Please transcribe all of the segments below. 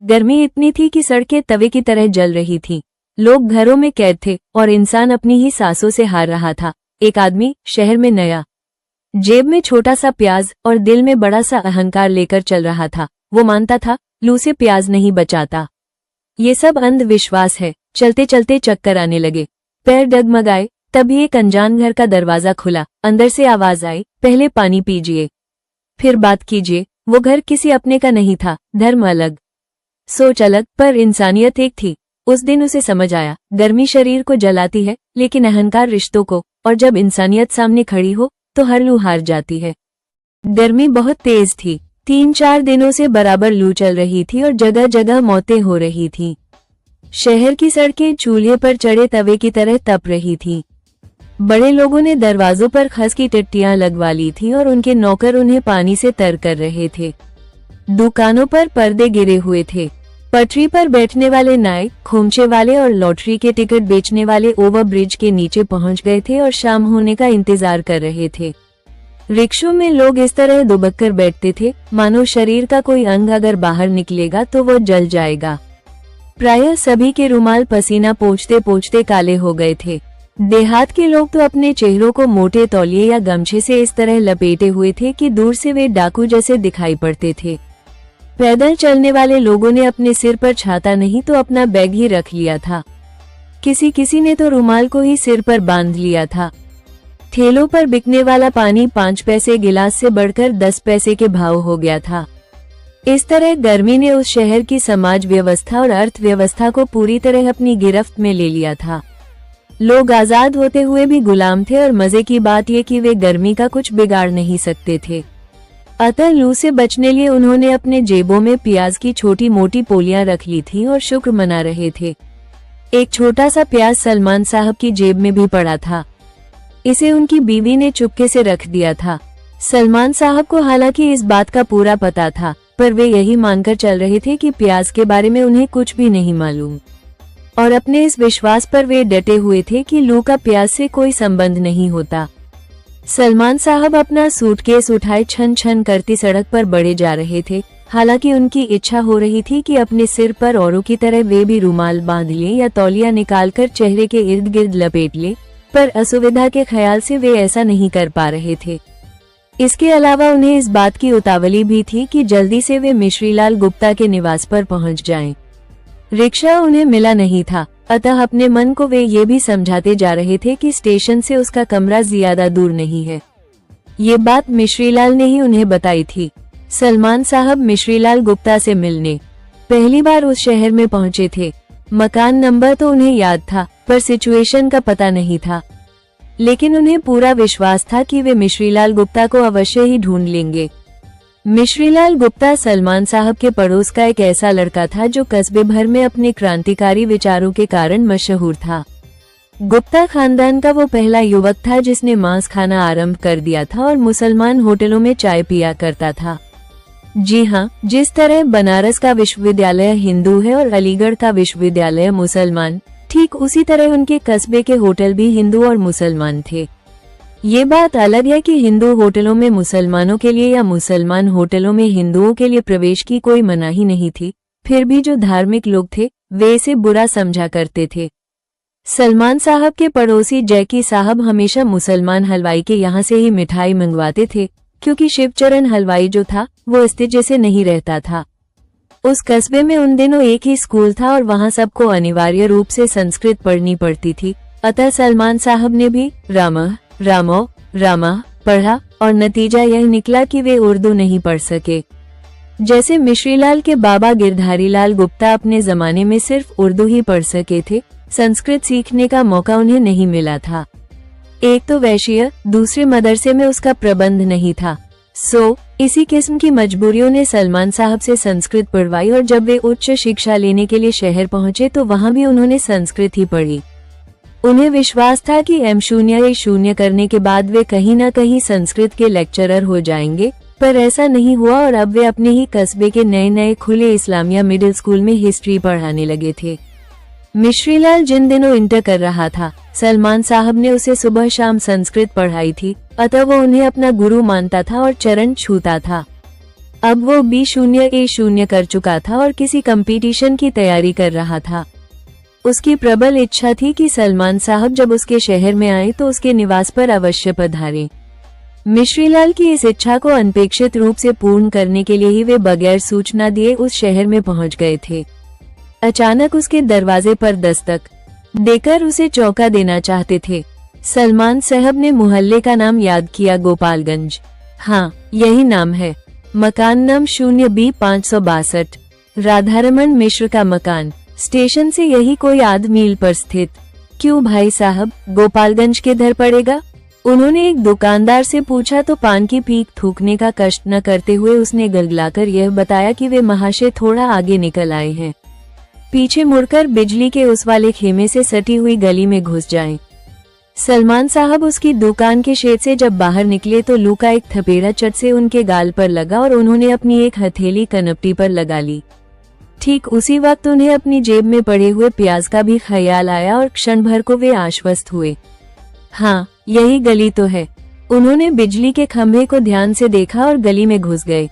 गर्मी इतनी थी कि सड़कें तवे की तरह जल रही थीं। लोग घरों में कैद थे और इंसान अपनी ही सांसों से हार रहा था। एक आदमी शहर में नया, जेब में छोटा सा प्याज और दिल में बड़ा सा अहंकार लेकर चल रहा था। वो मानता था, लू से प्याज नहीं बचाता। ये सब अंधविश्वास है। चलते चलते चक्कर आने लगे, पैर डगमगाए। तभी एक अनजान घर का दरवाजा खुला। अंदर से आवाज आई, पहले पानी पीजिए, फिर बात कीजिए। वो घर किसी अपने का नहीं था, धर्म अलग, सोच अलग, पर इंसानियत एक थी। उस दिन उसे समझ आया, गर्मी शरीर को जलाती है लेकिन अहंकार रिश्तों को, और जब इंसानियत सामने खड़ी हो तो हर लू हार जाती है। गर्मी बहुत तेज थी। 3-4 दिनों से बराबर लू चल रही थी और जगह जगह मौतें हो रही थीं। शहर की सड़कें चूल्हे पर चढ़े तवे की तरह तप रही थीं। बड़े लोगों ने दरवाजों पर खस की टट्टियां लगवा ली थीं और उनके नौकर उन्हें पानी से तर कर रहे थे। दुकानों पर पर्दे गिरे हुए थे। पटरी पर बैठने वाले नाई, खोमचे वाले और लॉटरी के टिकट बेचने वाले ओवरब्रिज के नीचे पहुंच गए थे और शाम होने का इंतजार कर रहे थे। रिक्शों में लोग इस तरह दुबक कर बैठते थे मानो शरीर का कोई अंग अगर बाहर निकलेगा तो वो जल जाएगा। प्रायः सभी के रुमाल पसीना पोंछते पोंछते काले हो गए थे। देहात के लोग तो अपने चेहरों को मोटे तौलिए या गमछे से इस तरह लपेटे हुए थे कि दूर से वे डाकू जैसे दिखाई पड़ते थे। पैदल चलने वाले लोगों ने अपने सिर पर छाता नहीं तो अपना बैग ही रख लिया था। किसी किसी ने तो रुमाल को ही सिर पर बांध लिया था। ठेलों पर बिकने वाला पानी 5 पैसे गिलास से बढ़कर 10 पैसे के भाव हो गया था। इस तरह गर्मी ने उस शहर की समाज व्यवस्था और अर्थव्यवस्था को पूरी तरह अपनी गिरफ्त में ले लिया था। लोग आजाद होते हुए भी गुलाम थे और मजे की बात यह कि वे गर्मी का कुछ बिगाड़ नहीं सकते थे। अतः लू से बचने लिए उन्होंने अपने जेबों में प्याज की छोटी मोटी पोलियां रख ली थीं और शुक्र मना रहे थे। एक छोटा सा प्याज सलमान साहब की जेब में भी पड़ा था। इसे उनकी बीवी ने चुपके से रख दिया था। सलमान साहब को हालांकि इस बात का पूरा पता था, पर वे यही मानकर चल रहे थे कि प्याज के बारे में उन्हें कुछ भी नहीं मालूम, और अपने इस विश्वास पर वे डटे हुए थे कि लू का प्याज से कोई संबंध नहीं होता। सलमान साहब अपना सूटकेस उठाए छन छन करती सड़क पर बढ़े जा रहे थे। हालांकि उनकी इच्छा हो रही थी कि अपने सिर पर औरों की तरह वे भी रुमाल बांध लें या तौलिया निकालकर चेहरे के इर्द गिर्द लपेट लें, पर असुविधा के ख्याल से वे ऐसा नहीं कर पा रहे थे। इसके अलावा उन्हें इस बात की उतावली भी थी कि जल्दी से वे मिश्रीलाल गुप्ता के निवास पर पहुंच जाएं। रिक्शा उन्हें मिला नहीं था, अतः अपने मन को वे ये भी समझाते जा रहे थे कि स्टेशन से उसका कमरा ज्यादा दूर नहीं है। ये बात मिश्रीलाल ने ही उन्हें बताई थी। सलमान साहब मिश्रीलाल गुप्ता से मिलने पहली बार उस शहर में पहुंचे थे। मकान नंबर तो उन्हें याद था, पर सिचुएशन का पता नहीं था। लेकिन उन्हें पूरा विश्वास था कि वे मिश्रीलाल गुप्ता को अवश्य ही ढूंढ लेंगे। मिश्रीलाल गुप्ता सलमान साहब के पड़ोस का एक ऐसा लड़का था जो कस्बे भर में अपने क्रांतिकारी विचारों के कारण मशहूर था। गुप्ता खानदान का वो पहला युवक था जिसने मांस खाना आरंभ कर दिया था और मुसलमान होटलों में चाय पिया करता था। जी हाँ, जिस तरह बनारस का विश्वविद्यालय हिंदू है और अलीगढ़ का विश्वविद्यालय मुसलमान, ठीक उसी तरह उनके कस्बे के होटल भी हिंदू और मुसलमान थे। ये बात अलग है कि हिंदू होटलों में मुसलमानों के लिए या मुसलमान होटलों में हिंदुओं के लिए प्रवेश की कोई मनाही नहीं थी। फिर भी जो धार्मिक लोग थे वे इसे बुरा समझा करते थे। सलमान साहब के पड़ोसी जैकी साहब हमेशा मुसलमान हलवाई के यहाँ से ही मिठाई मंगवाते थे, क्योंकि शिवचरण हलवाई जो था वो इस्तीजे से नहीं रहता था। उस कस्बे में उन दिनों एक ही स्कूल था और वहाँ सबको अनिवार्य रूप से संस्कृत पढ़नी पड़ती थी। अतः सलमान साहब ने भी रामा पढ़ा और नतीजा यह निकला कि वे उर्दू नहीं पढ़ सके। जैसे मिश्रीलाल के बाबा गिरधारी लाल गुप्ता अपने जमाने में सिर्फ उर्दू ही पढ़ सके थे, संस्कृत सीखने का मौका उन्हें नहीं मिला था। एक तो वैश्य, दूसरे मदरसे में उसका प्रबंध नहीं था। इसी किस्म की मजबूरियों ने सलमान साहब से संस्कृत पढ़वाई और जब वे उच्च शिक्षा लेने के लिए शहर पहुंचे तो वहां भी उन्होंने संस्कृत ही पढ़ी। उन्हें विश्वास था कि M0A0 करने के बाद वे कहीं न कहीं संस्कृत के लेक्चरर हो जाएंगे, पर ऐसा नहीं हुआ और अब वे अपने ही कस्बे के नए नए खुले इस्लामिया मिडिल स्कूल में हिस्ट्री पढ़ाने लगे थे। मिश्रीलाल जिन दिनों इंटर कर रहा था, सलमान साहब ने उसे सुबह शाम संस्कृत पढ़ाई थी, अतः वो उन्हें अपना गुरु मानता था और चरण छूता था। अब वो B0A0 कर चुका था और किसी कंपटीशन की तैयारी कर रहा था। उसकी प्रबल इच्छा थी कि सलमान साहब जब उसके शहर में आए तो उसके निवास पर अवश्य पधारें। मिश्रीलाल की इस इच्छा को अनपेक्षित रूप से पूर्ण करने के लिए ही वे बगैर सूचना दिए उस शहर में पहुंच गए थे। अचानक उसके दरवाजे पर दस्तक देकर उसे चौंका देना चाहते थे। सलमान साहब ने मोहल्ले का नाम याद किया, गोपालगंज। हाँ, यही नाम है। मकान नंबर 0B562, राधारमण मिश्र का मकान। स्टेशन से यही कोई आध मील पर स्थित। क्यों भाई साहब, गोपालगंज किधर पड़ेगा? उन्होंने एक दुकानदार से पूछा तो पान की पीक थूकने का कष्ट न करते हुए उसने गलगलाकर यह बताया कि वे महाशय थोड़ा आगे निकल आए हैं, पीछे मुड़कर बिजली के उस वाले खेमे से सटी हुई गली में घुस जाएं। सलमान साहब उसकी दुकान के शेड से जब बाहर निकले तो लू का एक थपेड़ा चट से उनके गाल पर लगा और उन्होंने अपनी एक हथेली कनपटी पर लगा ली। ठीक उसी वक्त उन्हें अपनी जेब में पड़े हुए प्याज का भी ख्याल आया और क्षण भर को वे आश्वस्त हुए। हाँ, यही गली तो है। उन्होंने बिजली के खंभे को ध्यान से देखा और गली में घुस गए।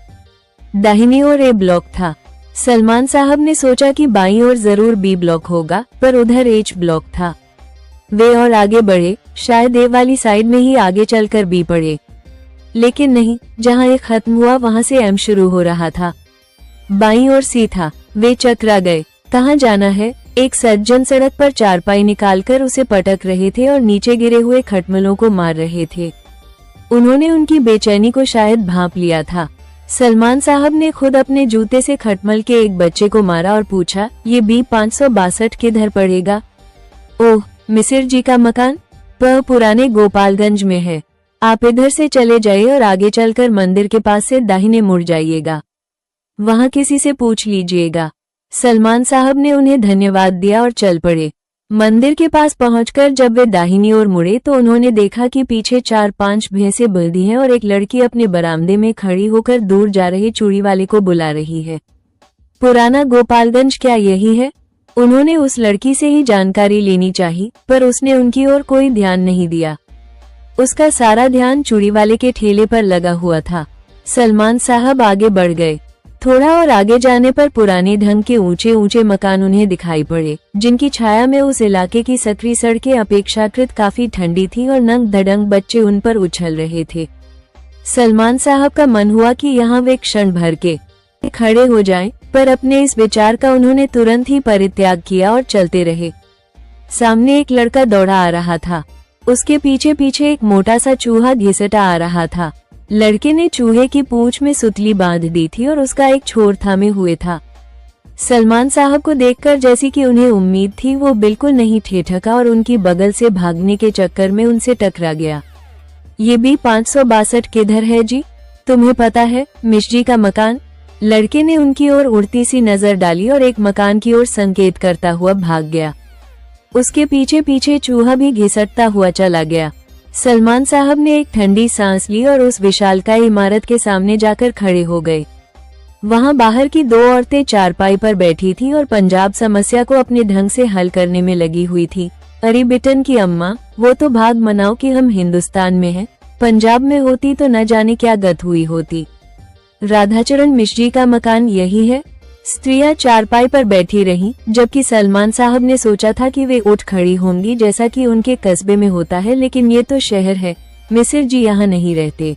दाहिनी ओर ए ब्लॉक था। सलमान साहब ने सोचा कि बाईं ओर जरूर बी ब्लॉक होगा, पर उधर एच ब्लॉक था। वे और आगे बढ़े, शायद ए वाली साइड में ही आगे चलकर बी पड़े, लेकिन नहीं, जहां ए खत्म हुआ वहां से एम शुरू हो रहा था। बाईं ओर सी था। वे चकरा गए। कहाँ जाना है? एक सज्जन सड़क पर चारपाई निकालकर उसे पटक रहे थे और नीचे गिरे हुए खटमलों को मार रहे थे। उन्होंने उनकी बेचैनी को शायद भांप लिया था। सलमान साहब ने खुद अपने जूते से खटमल के एक बच्चे को मारा और पूछा, ये B562 किधर पड़ेगा? ओह, मिसिर जी का मकान पुराने गोपालगंज में है। आप इधर से चले जाइए और आगे चलकर मंदिर के पास से दाहिने मुड़ जाइएगा, वहां किसी से पूछ लीजिएगा। सलमान साहब ने उन्हें धन्यवाद दिया और चल पड़े। मंदिर के पास पहुंचकर जब वे दाहिनी ओर मुड़े तो उन्होंने देखा कि पीछे 4-5 भैंसें बंधी हैं और एक लड़की अपने बरामदे में खड़ी होकर दूर जा रहे चूड़ी वाले को बुला रही है। पुराना गोपालगंज क्या यही है? उन्होंने उस लड़की से ही जानकारी लेनी चाहिए, पर उसने उनकी ओर कोई ध्यान नहीं दिया। उसका सारा ध्यान चूड़ी वाले के ठेले पर लगा हुआ था। सलमान साहब आगे बढ़ गए। थोड़ा और आगे जाने पर पुराने ढंग के ऊंचे ऊंचे मकान उन्हें दिखाई पड़े, जिनकी छाया में उस इलाके की सकरी सड़कें अपेक्षाकृत काफी ठंडी थी और नंग धड़ंग बच्चे उन पर उछल रहे थे। सलमान साहब का मन हुआ कि यहाँ वे क्षण भर के खड़े हो जाएं, पर अपने इस विचार का उन्होंने तुरंत ही परित्याग किया और चलते रहे। सामने एक लड़का दौड़ा आ रहा था। उसके पीछे पीछे एक मोटा सा चूहा घिसटा आ रहा था। लड़के ने चूहे की पूंछ में सुतली बांध दी थी और उसका एक छोर थामे हुए था। सलमान साहब को देखकर जैसी कि उन्हें उम्मीद थी वो बिल्कुल नहीं ठेठका और उनकी बगल से भागने के चक्कर में उनसे टकरा गया। ये B562 किधर है जी? तुम्हें पता है? मिश्री का मकान। लड़के ने उनकी ओर उड़ती सी नजर डाली और एक मकान की ओर संकेत करता हुआ भाग गया। उसके पीछे पीछे चूहा भी घिसटता हुआ चला गया। सलमान साहब ने एक ठंडी सांस ली और उस विशालकाय इमारत के सामने जाकर खड़े हो गए। वहां बाहर की 2 औरतें चारपाई पर बैठी थी और पंजाब समस्या को अपने ढंग से हल करने में लगी हुई थी। अरे बेटन की अम्मा, वो तो भाग मनाओ कि हम हिंदुस्तान में हैं। पंजाब में होती तो न जाने क्या गत हुई होती। राधाचरण मिश्री का मकान यही है? स्त्रियां चारपाई पर बैठी रहीं, जबकि सलमान साहब ने सोचा था कि वे उठ खड़ी होंगी जैसा कि उनके कस्बे में होता है, लेकिन ये तो शहर है। मिसिर जी यहाँ नहीं रहते,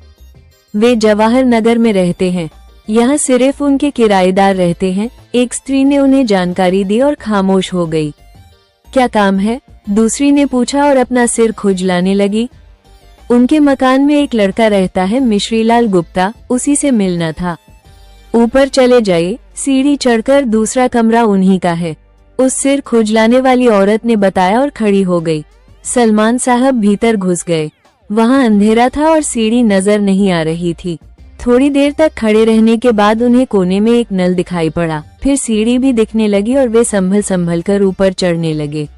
वे जवाहर नगर में रहते हैं। यहाँ सिर्फ उनके किराएदार रहते हैं। एक स्त्री ने उन्हें जानकारी दी और खामोश हो गई। क्या काम है? दूसरी ने पूछा और अपना सिर खुजलाने लगी। उनके मकान में एक लड़का रहता है, मिश्रीलाल गुप्ता, उसी से मिलना था। ऊपर चले जाइए, सीढ़ी चढ़कर दूसरा कमरा उन्हीं का है। उस सिर खुजलाने वाली औरत ने बताया और खड़ी हो गई। सलमान साहब भीतर घुस गए। वहां अंधेरा था और सीढ़ी नजर नहीं आ रही थी। थोड़ी देर तक खड़े रहने के बाद उन्हें कोने में एक नल दिखाई पड़ा। फिर सीढ़ी भी दिखने लगी और वे संभल संभल कर ऊपर चढ़ने लगे।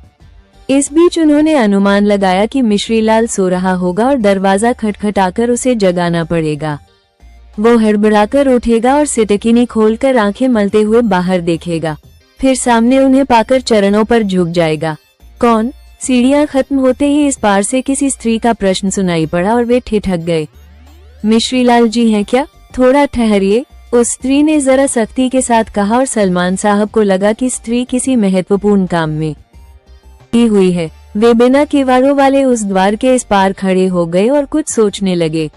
इस बीच उन्होंने अनुमान लगाया कि मिश्रीलाल सो रहा होगा और दरवाजा खटखटाकर उसे जगाना पड़ेगा। वो हड़बड़ाकर उठेगा और सिटकिनी खोलकर आंखें मलते हुए बाहर देखेगा। फिर सामने उन्हें पाकर चरणों पर झुक जाएगा। कौन? सीढ़ियां खत्म होते ही इस पार से किसी स्त्री का प्रश्न सुनाई पड़ा और वे ठिठक गए। मिश्रीलाल जी हैं क्या? थोड़ा ठहरिए, उस स्त्री ने जरा सख्ती के साथ कहा और सलमान साहब को लगा कि स्त्री किसी महत्वपूर्ण काम में की हुई है। वे बिना किवाड़ों वाले उस द्वार के इस पार खड़े हो गए और कुछ सोचने लगे।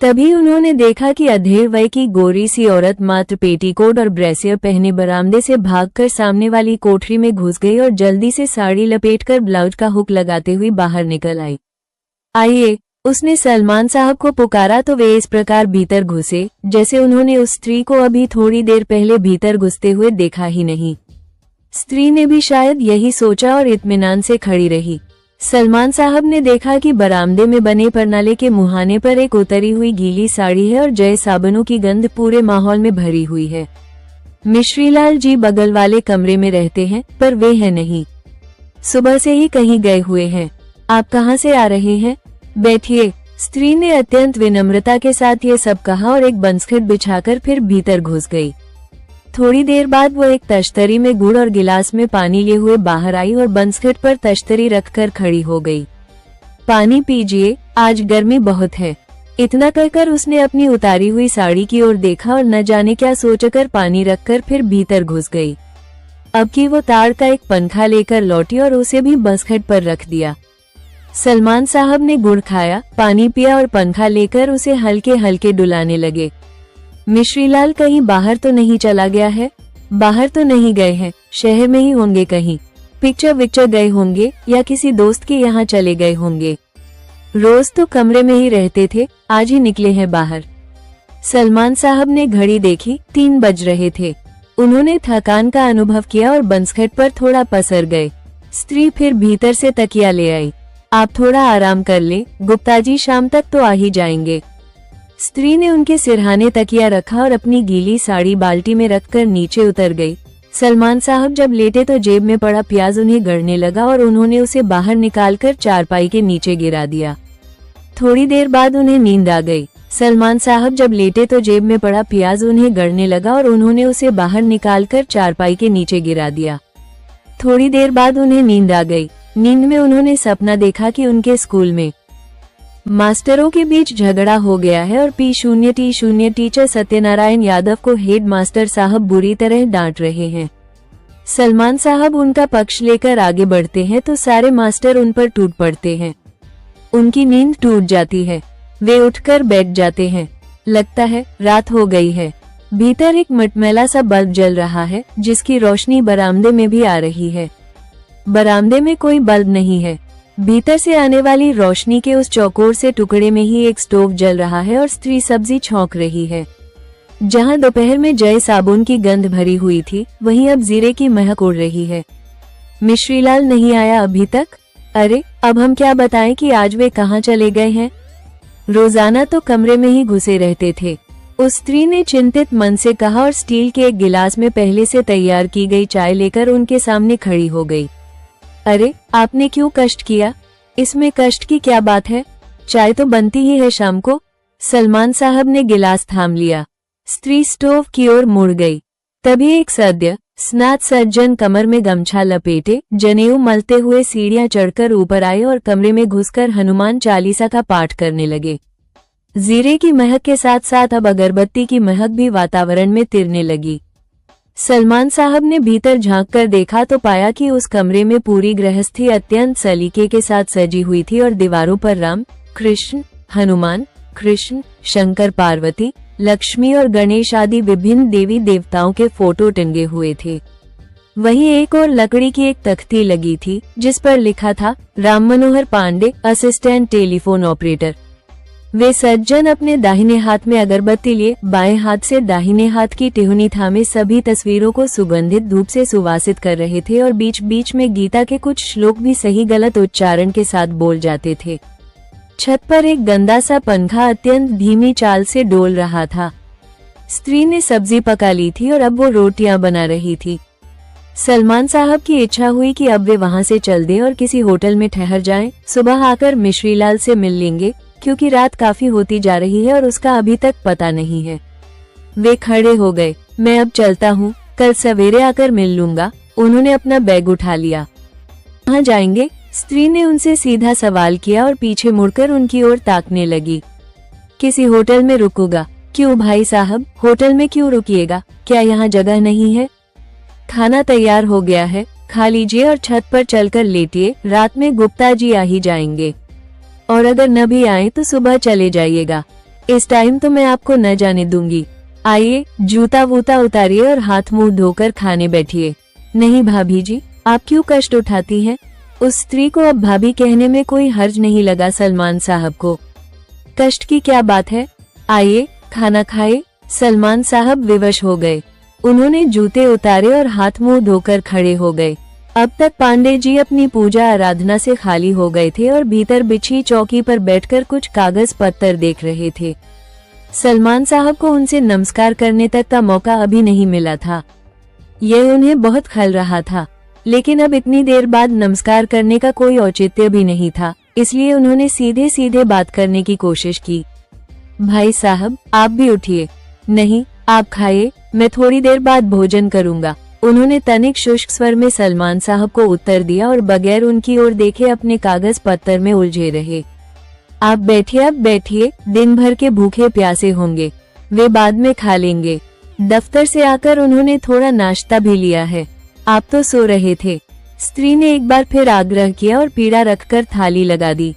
तभी उन्होंने देखा कि अधेड़ वय की गोरी सी औरत मात्र पेटीकोट और ब्रेसियर पहने बरामदे से भागकर सामने वाली कोठरी में घुस गई और जल्दी से साड़ी लपेटकर ब्लाउज का हुक लगाते हुए बाहर निकल आई। आइए, उसने सलमान साहब को पुकारा तो वे इस प्रकार भीतर घुसे जैसे उन्होंने उस स्त्री को अभी थोड़ी देर पहले भीतर घुसते हुए देखा ही नहीं। स्त्री ने भी शायद यही सोचा और इत्मीनान से खड़ी रही। सलमान साहब ने देखा कि बरामदे में बने परनाले के मुहाने पर एक उतरी हुई गीली साड़ी है और जय साबुनों की गंध पूरे माहौल में भरी हुई है। मिश्रीलाल जी बगल वाले कमरे में रहते हैं, पर वे हैं नहीं, सुबह से ही कहीं गए हुए हैं। आप कहाँ से आ रहे हैं? बैठिए, स्त्री ने अत्यंत विनम्रता के साथ ये सब कहा और एक बंसखट बिछाकर फिर भीतर घुस गई। थोड़ी देर बाद वो एक तश्तरी में गुड़ और गिलास में पानी लिए हुए बाहर आई और बंसखट पर तश्तरी रखकर खड़ी हो गई। पानी पीजिए, आज गर्मी बहुत है। इतना कहकर उसने अपनी उतारी हुई साड़ी की ओर देखा और न जाने क्या सोचकर पानी रखकर फिर भीतर घुस गई। अब की वो ताड़ का एक पंखा लेकर लौटी और उसे भी बंसखट पर रख दिया। सलमान साहब ने गुड़ खाया, पानी पिया और पंखा लेकर उसे हल्के हल्के डुलाने लगे। मिश्रीलाल कहीं बाहर तो नहीं चला गया है? बाहर तो नहीं गए हैं, शहर में ही होंगे, कहीं पिक्चर विक्चर गए होंगे या किसी दोस्त के यहाँ चले गए होंगे। रोज तो कमरे में ही रहते थे, आज ही निकले हैं बाहर। सलमान साहब ने घड़ी देखी, 3 बज रहे थे। उन्होंने थकान का अनुभव किया और बंसखट पर थोड़ा पसर गए। स्त्री फिर भीतर से तकिया ले आई। आप थोड़ा आराम कर ले, गुप्ता जी शाम तक तो आ ही जाएंगे। स्त्री ने उनके सिरहाने तकिया रखा और अपनी गीली साड़ी बाल्टी में रखकर नीचे उतर गई। सलमान साहब जब लेटे तो जेब में पड़ा प्याज उन्हें गड़ने लगा और उन्होंने उसे बाहर निकालकर चारपाई के नीचे गिरा दिया। थोड़ी देर बाद उन्हें नींद आ गई। सलमान साहब जब लेटे तो जेब में पड़ा प्याज उन्हें गड़ने लगा और उन्होंने उसे बाहर निकालकर चारपाई के नीचे गिरा दिया। थोड़ी देर बाद उन्हें नींद आ गई। नींद में उन्होंने सपना देखा कि उनके स्कूल में मास्टरों के बीच झगड़ा हो गया है और P0T0 टीचर सत्यनारायण यादव को हेड मास्टर साहब बुरी तरह डांट रहे हैं। सलमान साहब उनका पक्ष लेकर आगे बढ़ते हैं तो सारे मास्टर उन पर टूट पड़ते हैं। उनकी नींद टूट जाती है, वे उठकर बैठ जाते हैं। लगता है रात हो गई है। भीतर एक मटमैला सा बल्ब जल रहा है जिसकी रोशनी बरामदे में भी आ रही है। बरामदे में कोई बल्ब नहीं है। भीतर से आने वाली रोशनी के उस चौकोर से टुकड़े में ही एक स्टोव जल रहा है और स्त्री सब्जी छौंक रही है। जहां दोपहर में जय साबुन की गंध भरी हुई थी, वहीं अब जीरे की महक उड़ रही है। मिश्रीलाल नहीं आया अभी तक? अरे, अब हम क्या बताएं कि आज वे कहाँ चले गए हैं। रोजाना तो कमरे में ही घुसे रहते थे, उस स्त्री ने चिंतित मन से कहा और स्टील के एक गिलास में पहले से तैयार की गई चाय लेकर उनके सामने खड़ी हो गई। अरे, आपने क्यों कष्ट किया? इसमें कष्ट की क्या बात है, चाय तो बनती ही है शाम को। सलमान साहब ने गिलास थाम लिया। स्त्री स्टोव की ओर मुड़ गई। तभी एक सद्य स्नात सज्जन कमर में गमछा लपेटे जनेऊ मलते हुए सीढ़ियां चढ़कर ऊपर आए और कमरे में घुसकर हनुमान चालीसा का पाठ करने लगे। जीरे की महक के साथ साथ अब अगरबत्ती की महक भी वातावरण में तिरने लगी। सलमान साहब ने भीतर झांक कर देखा तो पाया कि उस कमरे में पूरी गृहस्थी अत्यंत सलीके के साथ सजी हुई थी और दीवारों पर राम, कृष्ण, हनुमान, कृष्ण, शंकर पार्वती, लक्ष्मी और गणेश आदि विभिन्न देवी देवताओं के फोटो टंगे हुए थे। वहीं एक और लकड़ी की एक तख्ती लगी थी जिस पर लिखा था Ram Manohar Pandey, assistant telephone operator. वे सज्जन अपने दाहिने हाथ में अगरबत्ती लिए बाएं हाथ से दाहिने हाथ की टिहुनी थामे सभी तस्वीरों को सुगंधित धूप से सुवासित कर रहे थे और बीच बीच में गीता के कुछ श्लोक भी सही गलत उच्चारण के साथ बोल जाते थे। छत पर एक गंदा सा पंखा अत्यंत धीमी चाल से डोल रहा था। स्त्री ने सब्जी पका ली थी और अब वो रोटियां बना रही थी। सलमान साहब की इच्छा हुई कि अब वे वहां से चल दें और किसी होटल में ठहर जाएं। सुबह आकर मिश्रीलाल से मिल लेंगे क्योंकि रात काफी होती जा रही है और उसका अभी तक पता नहीं है। वे खड़े हो गए। मैं अब चलता हूँ, कल सवेरे आकर मिल लूंगा। उन्होंने अपना बैग उठा लिया। कहाँ जाएंगे? स्त्री ने उनसे सीधा सवाल किया और पीछे मुड़कर उनकी ओर ताकने लगी। किसी होटल में रुकूंगा। क्यों भाई साहब, होटल में क्यों रुकिएगा, क्या यहाँ जगह नहीं है? खाना तैयार हो गया है, खा लीजिए और छत पर चलकर लेटिए, रात में गुप्ता जी आ ही जाएंगे। और अगर न भी आए तो सुबह चले जाइएगा, इस टाइम तो मैं आपको न जाने दूंगी। आइए, जूता वूता उतारिए और हाथ मुंह धोकर खाने बैठिए। नहीं भाभी जी, आप क्यों कष्ट उठाती हैं? उस स्त्री को अब भाभी कहने में कोई हर्ज नहीं लगा सलमान साहब को। कष्ट की क्या बात है, आइए खाना खाए। सलमान साहब विवश हो गए। उन्होंने जूते उतारे और हाथ मुंह धोकर खड़े हो गए। अब तक पांडे जी अपनी पूजा आराधना से खाली हो गए थे और भीतर बिछी चौकी पर बैठकर कुछ कागज पत्तर देख रहे थे। सलमान साहब को उनसे नमस्कार करने तक का मौका अभी नहीं मिला था। यह उन्हें बहुत खल रहा था, लेकिन अब इतनी देर बाद नमस्कार करने का कोई औचित्य भी नहीं था, इसलिए उन्होंने सीधे सीधे बात करने की कोशिश की। भाई साहब, आप भी उठिए। नहीं, आप खाइए, मैं थोड़ी देर बाद भोजन करूंगा। उन्होंने तनिक शुष्क स्वर में सलमान साहब को उत्तर दिया और बगैर उनकी ओर देखे अपने कागज पत्तर में उलझे रहे। आप बैठिए, अब बैठिए, दिन भर के भूखे प्यासे होंगे, वे बाद में खा लेंगे। दफ्तर से आकर उन्होंने थोड़ा नाश्ता भी लिया है, आप तो सो रहे थे। स्त्री ने एक बार फिर आग्रह किया और पीड़ा रखकर थाली लगा दी।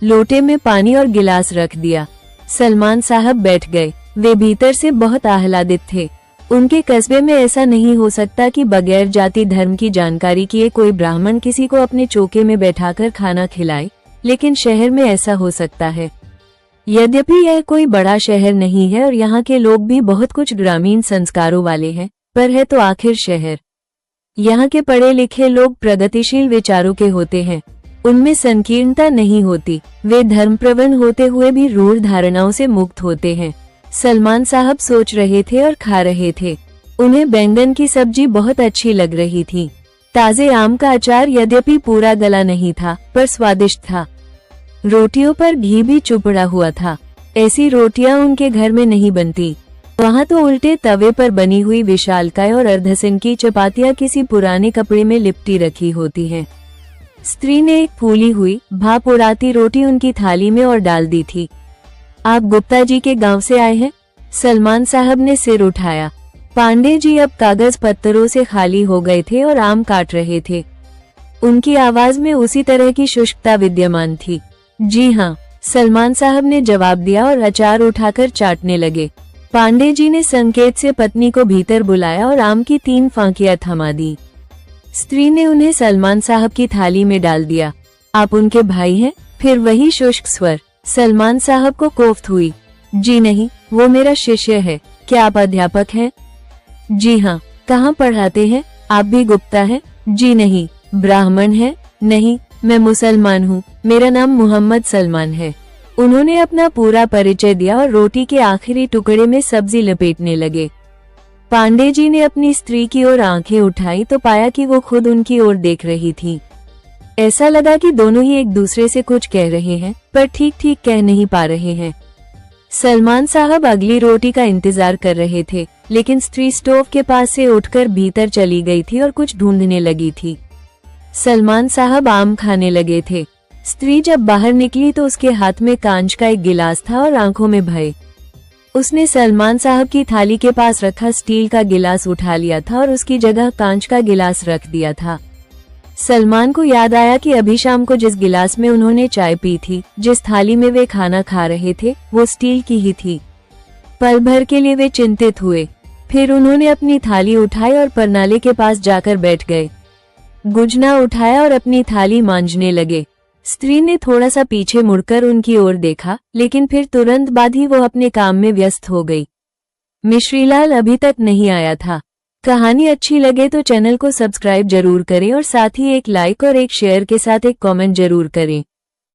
लोटे में पानी और गिलास रख दिया। सलमान साहब बैठ गए। वे भीतर से बहुत आह्लादित थे। उनके कस्बे में ऐसा नहीं हो सकता कि बगैर जाति धर्म की जानकारी किए कोई ब्राह्मण किसी को अपने चौके में बैठाकर खाना खिलाए, लेकिन शहर में ऐसा हो सकता है। यद्यपि यह कोई बड़ा शहर नहीं है और यहाँ के लोग भी बहुत कुछ ग्रामीण संस्कारों वाले हैं, पर है तो आखिर शहर। यहाँ के पढ़े लिखे लोग प्रगतिशील विचारों के होते हैं, उनमें संकीर्णता नहीं होती, वे धर्मप्रवण होते हुए भी रूढ़ धारणाओं से मुक्त होते हैं। सलमान साहब सोच रहे थे और खा रहे थे। उन्हें बैंगन की सब्जी बहुत अच्छी लग रही थी। ताजे आम का अचार यद्यपि पूरा गला नहीं था, पर स्वादिष्ट था। रोटियों पर घी भी चुपड़ा हुआ था। ऐसी रोटियां उनके घर में नहीं बनती। वहाँ तो उल्टे तवे पर बनी हुई विशालकाय और अर्धसिंह की चपातियां किसी पुराने कपड़े में लिपटी रखी होती हैं। स्त्री ने एक फूली हुई भाप उड़ाती रोटी उनकी थाली में और डाल दी थी। आप गुप्ता जी के गांव से आए हैं? सलमान साहब ने सिर उठाया। पांडे जी अब कागज पत्तरों से खाली हो गए थे और आम काट रहे थे। उनकी आवाज में उसी तरह की शुष्कता विद्यमान थी। जी हाँ, सलमान साहब ने जवाब दिया और अचार उठाकर चाटने लगे। पांडे जी ने संकेत से पत्नी को भीतर बुलाया और आम की 3 फांकियां थमा दी। स्त्री ने उन्हें सलमान साहब की थाली में डाल दिया। आप उनके भाई हैं? फिर वही शुष्क स्वर। सलमान साहब को कोफ्त हुई। जी नहीं, वो मेरा शिष्य है। क्या आप अध्यापक हैं? जी हाँ। कहाँ पढ़ाते हैं? आप भी गुप्ता हैं? जी नहीं। ब्राह्मण हैं? नहीं, मैं मुसलमान हूँ, मेरा नाम मोहम्मद सलमान है। उन्होंने अपना पूरा परिचय दिया और रोटी के आखिरी टुकड़े में सब्जी लपेटने लगे। पांडे जी ने अपनी स्त्री की ओर आंखें उठाई तो पाया कि वो खुद उनकी ओर देख रही थी। ऐसा लगा कि दोनों ही एक दूसरे से कुछ कह रहे हैं, पर ठीक ठीक कह नहीं पा रहे हैं। सलमान साहब अगली रोटी का इंतजार कर रहे थे, लेकिन स्त्री स्टोव के पास से उठकर भीतर चली गई थी और कुछ ढूंढने लगी थी। सलमान साहब आम खाने लगे थे। स्त्री जब बाहर निकली तो उसके हाथ में कांच का एक गिलास था और आंखों में भय। उसने सलमान साहब की थाली के पास रखा स्टील का गिलास उठा लिया था और उसकी जगह कांच का गिलास रख दिया था। सलमान को याद आया कि अभी शाम को जिस गिलास में उन्होंने चाय पी थी, जिस थाली में वे खाना खा रहे थे, वो स्टील की ही थी। पल भर के लिए वे चिंतित हुए। फिर उन्होंने अपनी थाली उठाई और परनाले के पास जाकर बैठ गए। गुजना उठाया और अपनी थाली मांजने लगे। स्त्री ने थोड़ा सा पीछे मुड़कर उनकी ओर देखा, लेकिन फिर तुरंत बाद ही वो अपने काम में व्यस्त हो गई। मिश्रीलाल अभी तक नहीं आया था। कहानी अच्छी लगे तो चैनल को सब्सक्राइब जरूर करें और साथ ही एक लाइक और एक शेयर के साथ एक कमेंट जरूर करें।